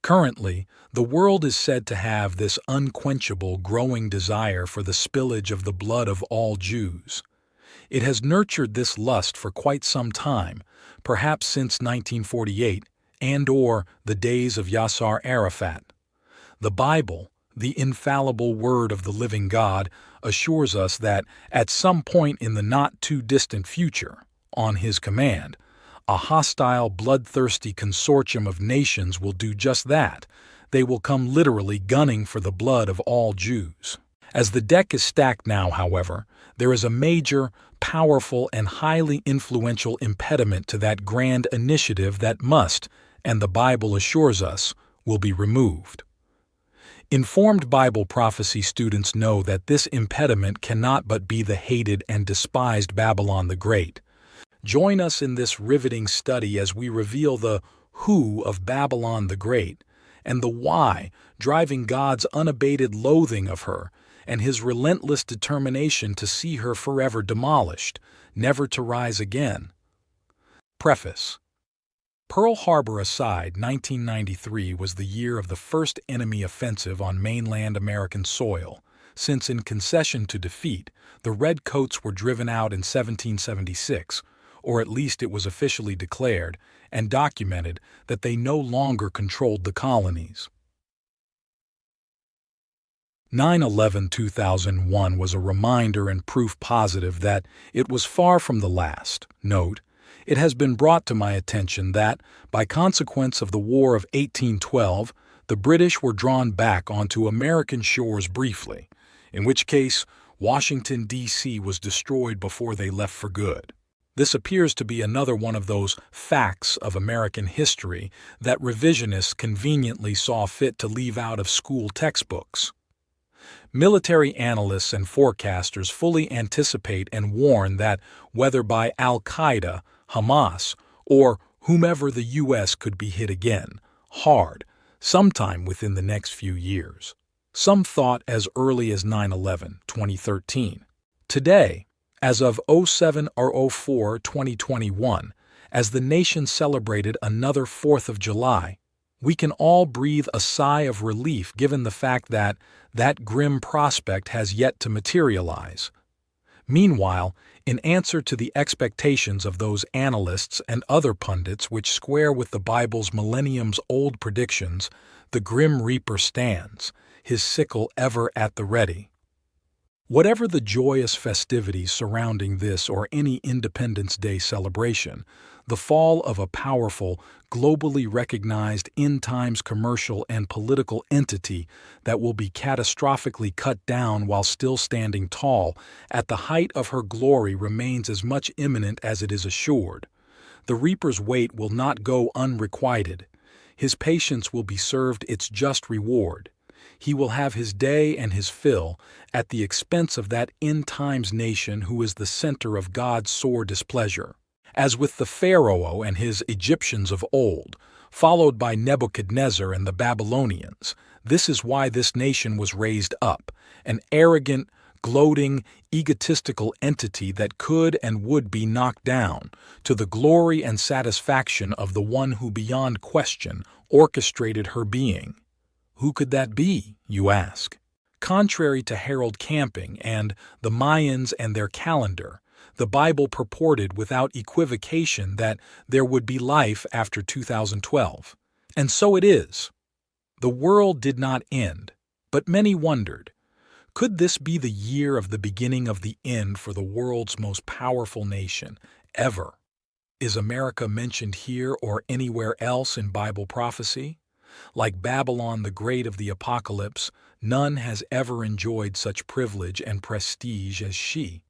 Currently, the world is said to have this unquenchable growing desire for the spillage of the blood of all Jews. It has nurtured this lust for quite some time, perhaps since 1948 and/or the days of Yassar Arafat. The Bible, the infallible word of the living God, assures us that at some point in the not-too-distant future, on His command, a hostile, bloodthirsty consortium of nations will do just that. They will come literally gunning for the blood of all Jews. As the deck is stacked now, however, there is a major, powerful, and highly influential impediment to that grand initiative that must, and the Bible assures us, will be removed. Informed Bible prophecy students know that this impediment cannot but be the hated and despised Babylon the Great. Join us in this riveting study as we reveal the who of Babylon the Great and the why driving God's unabated loathing of her and His relentless determination to see her forever demolished, never to rise again. Preface. Pearl Harbor aside, 1993 was the year of the first enemy offensive on mainland American soil, since in concession to defeat, the Redcoats were driven out in 1776, or at least it was officially declared and documented that they no longer controlled the colonies. 9/11/2001 was a reminder and proof positive that it was far from the last. Note, it has been brought to my attention that, by consequence of the War of 1812, the British were drawn back onto American shores briefly, in which case Washington, D.C. was destroyed before they left for good. This appears to be another one of those facts of American history that revisionists conveniently saw fit to leave out of school textbooks. Military analysts and forecasters fully anticipate and warn that whether by Al-Qaeda, Hamas, or whomever the U.S. could be hit again, hard, sometime within the next few years. Some thought as early as 9/11, 2013. Today, as of 07 or 04, 2021, as the nation celebrated another 4th of July, we can all breathe a sigh of relief given the fact that that grim prospect has yet to materialize. Meanwhile, in answer to the expectations of those analysts and other pundits which square with the Bible's millenniums-old predictions, the grim reaper stands, his sickle ever at the ready. Whatever the joyous festivities surrounding this or any Independence Day celebration, the fall of a powerful, globally recognized end-times commercial and political entity that will be catastrophically cut down while still standing tall at the height of her glory remains as much imminent as it is assured. The reaper's weight will not go unrequited. His patience will be served its just reward. He will have his day and his fill at the expense of that end-times nation who is the center of God's sore displeasure. As with the Pharaoh and his Egyptians of old, followed by Nebuchadnezzar and the Babylonians, this is why this nation was raised up, an arrogant, gloating, egotistical entity that could and would be knocked down, to the glory and satisfaction of the one who beyond question orchestrated her being. Who could that be, you ask? Contrary to Harold Camping and the Mayans and their calendar, the Bible purported without equivocation that there would be life after 2012. And so it is. The world did not end, but many wondered, could this be the year of the beginning of the end for the world's most powerful nation, ever? Is America mentioned here or anywhere else in Bible prophecy? Like Babylon the Great of the Apocalypse, none has ever enjoyed such privilege and prestige as she.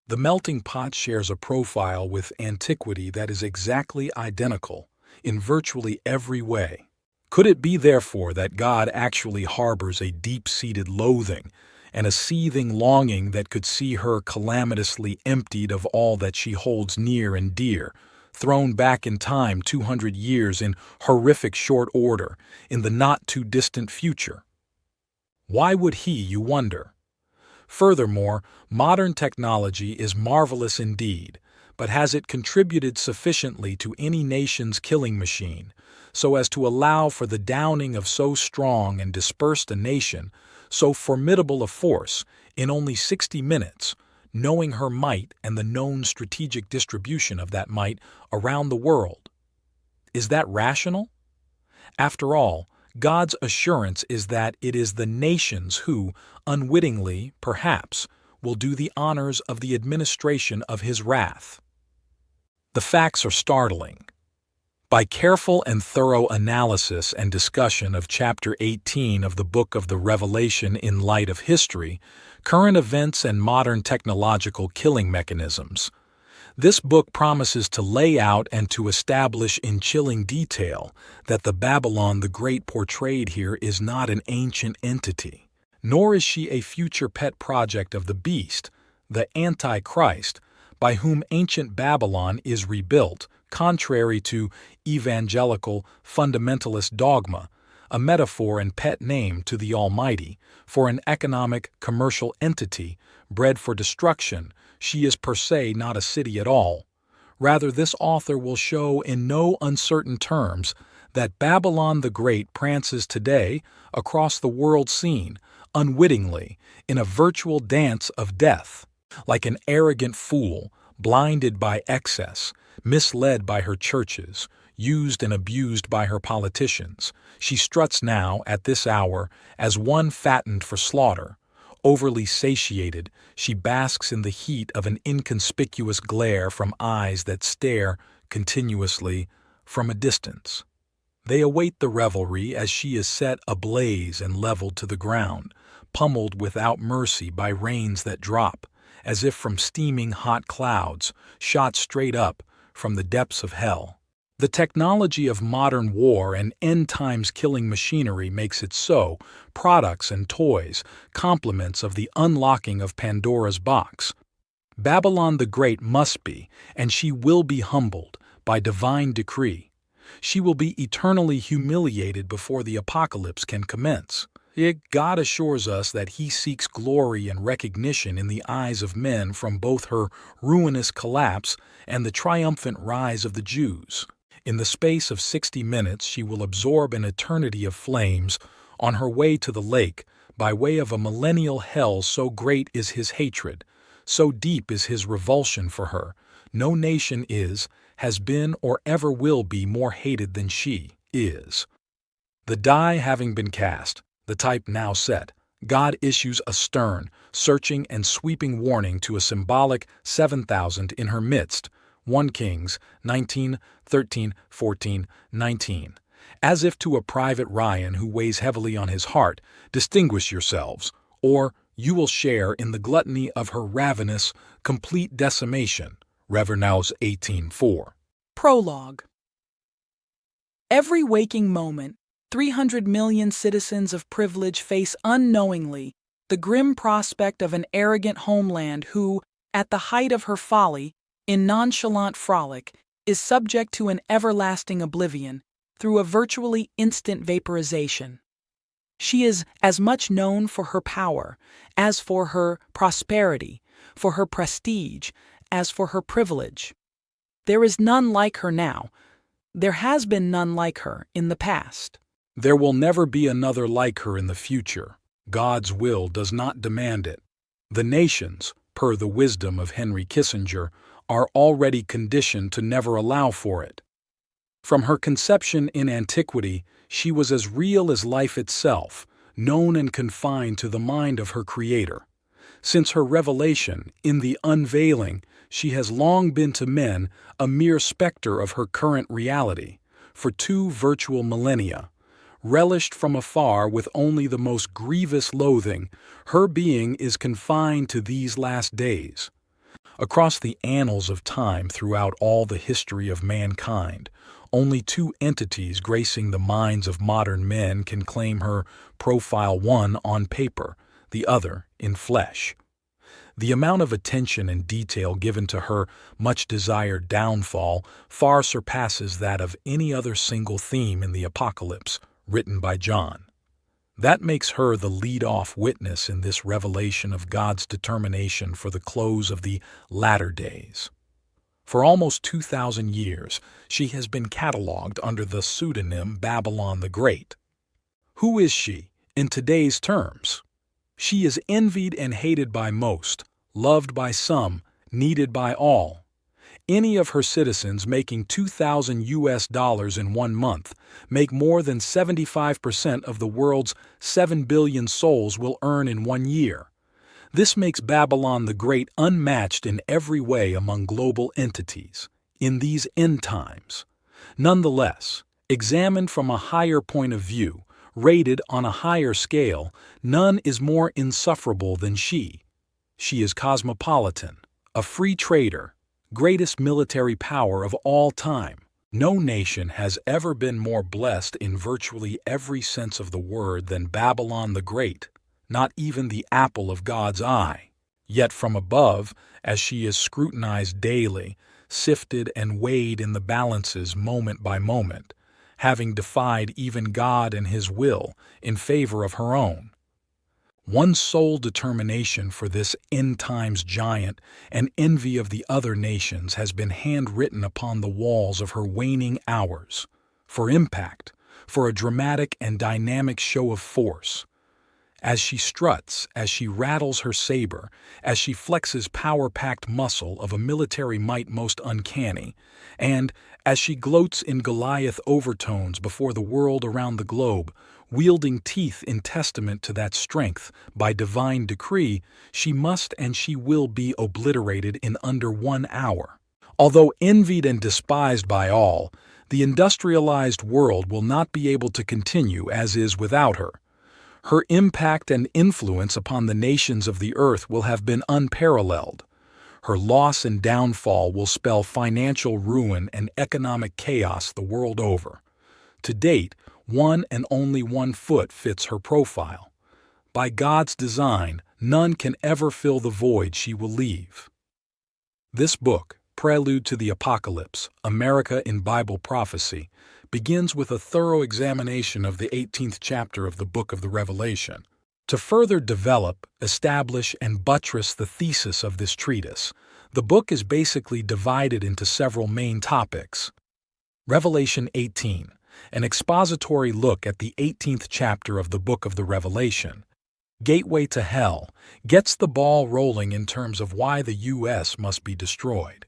The melting pot shares a profile with antiquity that is exactly identical in virtually every way. Could it be, therefore, that God actually harbors a deep-seated loathing and a seething longing that could see her calamitously emptied of all that she holds near and dear, thrown back in time 200 years in horrific short order in the not-too-distant future? Why would he, you wonder? Furthermore, modern technology is marvelous indeed, but has it contributed sufficiently to any nation's killing machine, so as to allow for the downing of so strong and dispersed a nation, so formidable a force, in only 60 minutes, knowing her might and the known strategic distribution of that might around the world? Is that rational? After all, God's assurance is that it is the nations who, unwittingly, perhaps, will do the honors of the administration of His wrath. The facts are startling. By careful and thorough analysis and discussion of chapter 18 of the book of the Revelation in light of history, current events and modern technological killing mechanisms, this book promises to lay out and to establish in chilling detail that the Babylon the Great portrayed here is not an ancient entity, nor is she a future pet project of the beast, the Antichrist, by whom ancient Babylon is rebuilt, contrary to evangelical fundamentalist dogma, a metaphor and pet name to the Almighty, for an economic, commercial entity bred for destruction. She is per se not a city at all. Rather, this author will show in no uncertain terms that Babylon the Great prances today across the world scene, unwittingly, in a virtual dance of death, like an arrogant fool, blinded by excess, misled by her churches, used and abused by her politicians. She struts now, at this hour, as one fattened for slaughter. Overly satiated, she basks in the heat of an inconspicuous glare from eyes that stare continuously from a distance. They await the revelry as she is set ablaze and leveled to the ground, pummeled without mercy by rains that drop, as if from steaming hot clouds, shot straight up from the depths of hell. The technology of modern war and end-times killing machinery makes it so. Products and toys, complements of the unlocking of Pandora's box. Babylon the Great must be, and she will be humbled, by divine decree. She will be eternally humiliated before the apocalypse can commence. Yet God assures us that He seeks glory and recognition in the eyes of men from both her ruinous collapse and the triumphant rise of the Jews. In the space of 60 minutes she will absorb an eternity of flames on her way to the lake by way of a millennial hell. So great is His hatred, so deep is His revulsion for her. No nation is, has been, or ever will be more hated than she is. The die having been cast, the type now set, God issues a stern, searching and sweeping warning to a symbolic 7,000 in her midst. 1 Kings 19, 13, 14, 19. As if to a private Ryan who weighs heavily on his heart, distinguish yourselves, or you will share in the gluttony of her ravenous, complete decimation. Revernaus 18:4. Prologue. Every waking moment, 300 million citizens of privilege face unknowingly the grim prospect of an arrogant homeland who, at the height of her folly, in nonchalant frolic, is subject to an everlasting oblivion through a virtually instant vaporization. She is as much known for her power as for her prosperity, for her prestige as for her privilege. There is none like her now. There has been none like her in the past. There will never be another like her in the future. God's will does not demand it. The nations, per the wisdom of Henry Kissinger, are already conditioned to never allow for it. From her conception in antiquity, she was as real as life itself, known and confined to the mind of her Creator. Since her revelation, in the unveiling, she has long been to men a mere specter of her current reality, for 2 virtual millennia. Relished from afar with only the most grievous loathing, her being is confined to these last days. Across the annals of time throughout all the history of mankind, only 2 entities gracing the minds of modern men can claim her profile, one on paper, the other in flesh. The amount of attention and detail given to her much-desired downfall far surpasses that of any other single theme in the Apocalypse, written by John. That makes her the lead-off witness in this revelation of God's determination for the close of the latter days. For almost 2,000 years, she has been catalogued under the pseudonym Babylon the Great. Who is she, in today's terms? She is envied and hated by most, loved by some, needed by all. Any of her citizens making $2,000 in 1 month make more than 75% of the world's 7 billion souls will earn in 1 year. This makes Babylon the Great unmatched in every way among global entities in these end times. Nonetheless, examined from a higher point of view, rated on a higher scale, none is more insufferable than she. She is cosmopolitan, a free trader, greatest military power of all time. No nation has ever been more blessed in virtually every sense of the word than Babylon the Great, not even the apple of God's eye. Yet from above, as she is scrutinized daily, sifted and weighed in the balances moment by moment, having defied even God and His will in favor of her own. One sole determination for this end times giant and envy of the other nations has been handwritten upon the walls of her waning hours, for impact, for a dramatic and dynamic show of force. As she struts, as she rattles her saber, as she flexes power-packed muscle of a military might most uncanny, and as she gloats in Goliath overtones before the world around the globe, wielding teeth in testament to that strength, by divine decree, she must and she will be obliterated in under 1 hour. Although envied and despised by all, the industrialized world will not be able to continue as is without her. Her impact and influence upon the nations of the earth will have been unparalleled. Her loss and downfall will spell financial ruin and economic chaos the world over. To date, one and only 1 foot fits her profile. By God's design, none can ever fill the void she will leave. This book, Prelude to the Apocalypse, America in Bible Prophecy, begins with a thorough examination of the 18th chapter of the book of the Revelation. To further develop, establish, and buttress the thesis of this treatise, the book is basically divided into several main topics. Revelation 18, an expository look at the 18th chapter of the book of the Revelation. Gateway to Hell gets the ball rolling in terms of why the U.S. must be destroyed.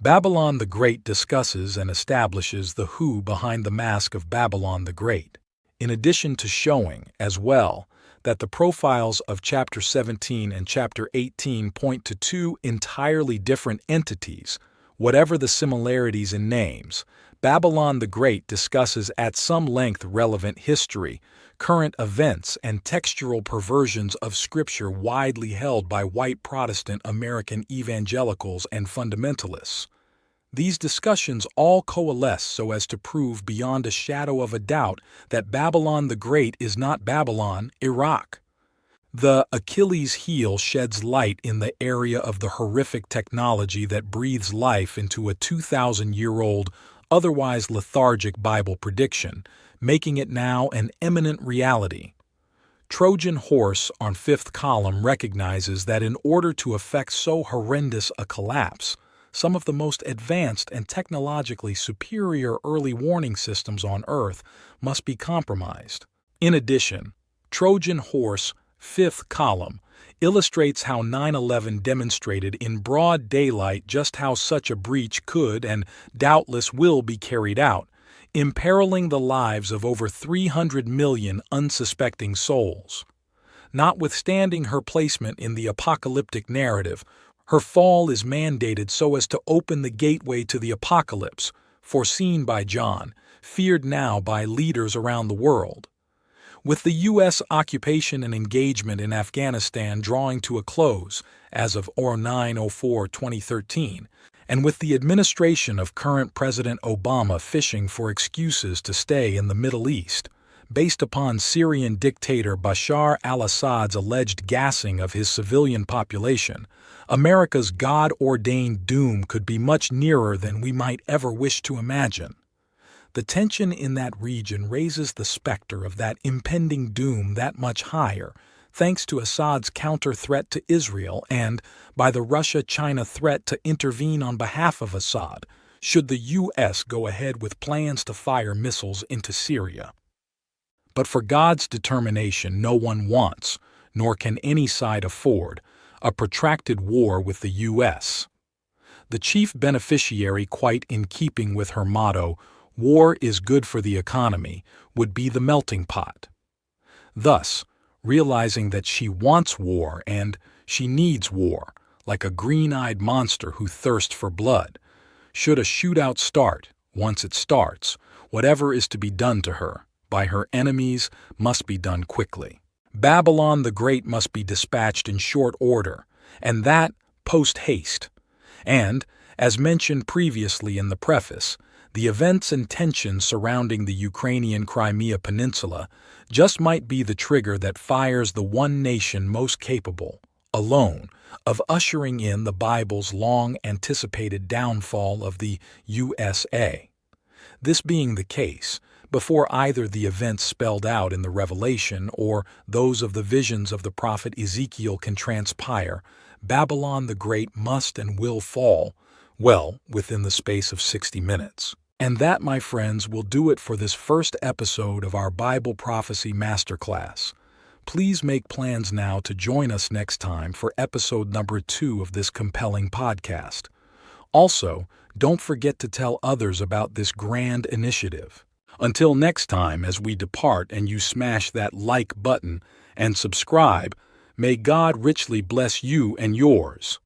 Babylon the Great discusses and establishes the who behind the mask of Babylon the Great, in addition to showing, as well, that the profiles of Chapter 17 and Chapter 18 point to 2 entirely different entities. Whatever the similarities in names, Babylon the Great discusses at some length relevant history, current events, and textual perversions of Scripture widely held by white Protestant American evangelicals and fundamentalists. These discussions all coalesce so as to prove beyond a shadow of a doubt that Babylon the Great is not Babylon, Iraq. The Achilles heel sheds light in the area of the horrific technology that breathes life into a 2,000-year-old, otherwise lethargic Bible prediction, making it now an imminent reality. Trojan horse on 5th column recognizes that in order to effect so horrendous a collapse, some of the most advanced and technologically superior early warning systems on Earth must be compromised. In addition, Trojan horse, 5th column, illustrates how 9/11 demonstrated in broad daylight just how such a breach could and doubtless will be carried out, imperiling the lives of over 300 million unsuspecting souls. Notwithstanding her placement in the apocalyptic narrative, her fall is mandated so as to open the gateway to the apocalypse, foreseen by John, feared now by leaders around the world. With the U.S. occupation and engagement in Afghanistan drawing to a close as of 9/04/2013, and with the administration of current President Obama fishing for excuses to stay in the Middle East, based upon Syrian dictator Bashar al-Assad's alleged gassing of his civilian population, America's God-ordained doom could be much nearer than we might ever wish to imagine. The tension in that region raises the specter of that impending doom that much higher, thanks to Assad's counter-threat to Israel and by the Russia-China threat to intervene on behalf of Assad, should the U.S. go ahead with plans to fire missiles into Syria. But for God's determination, no one wants, nor can any side afford, a protracted war with the U.S. The chief beneficiary, quite in keeping with her motto, "War is good for the economy," would be the melting pot. Thus, realizing that she wants war and she needs war, like a green-eyed monster who thirsts for blood, should a shootout start, once it starts, whatever is to be done to her, by her enemies, must be done quickly. Babylon the Great must be dispatched in short order, and that post-haste. And, as mentioned previously in the preface, the events and tensions surrounding the Ukrainian Crimea Peninsula just might be the trigger that fires the one nation most capable, alone, of ushering in the Bible's long-anticipated downfall of the USA. This being the case, before either the events spelled out in the Revelation or those of the visions of the prophet Ezekiel can transpire, Babylon the Great must and will fall, well, within the space of 60 minutes. And that, my friends, will do it for this first episode of our Bible Prophecy Masterclass. Please make plans now to join us next time for episode number 2 of this compelling podcast. Also, don't forget to tell others about this grand initiative. Until next time, as we depart and you smash that like button and subscribe, may God richly bless you and yours.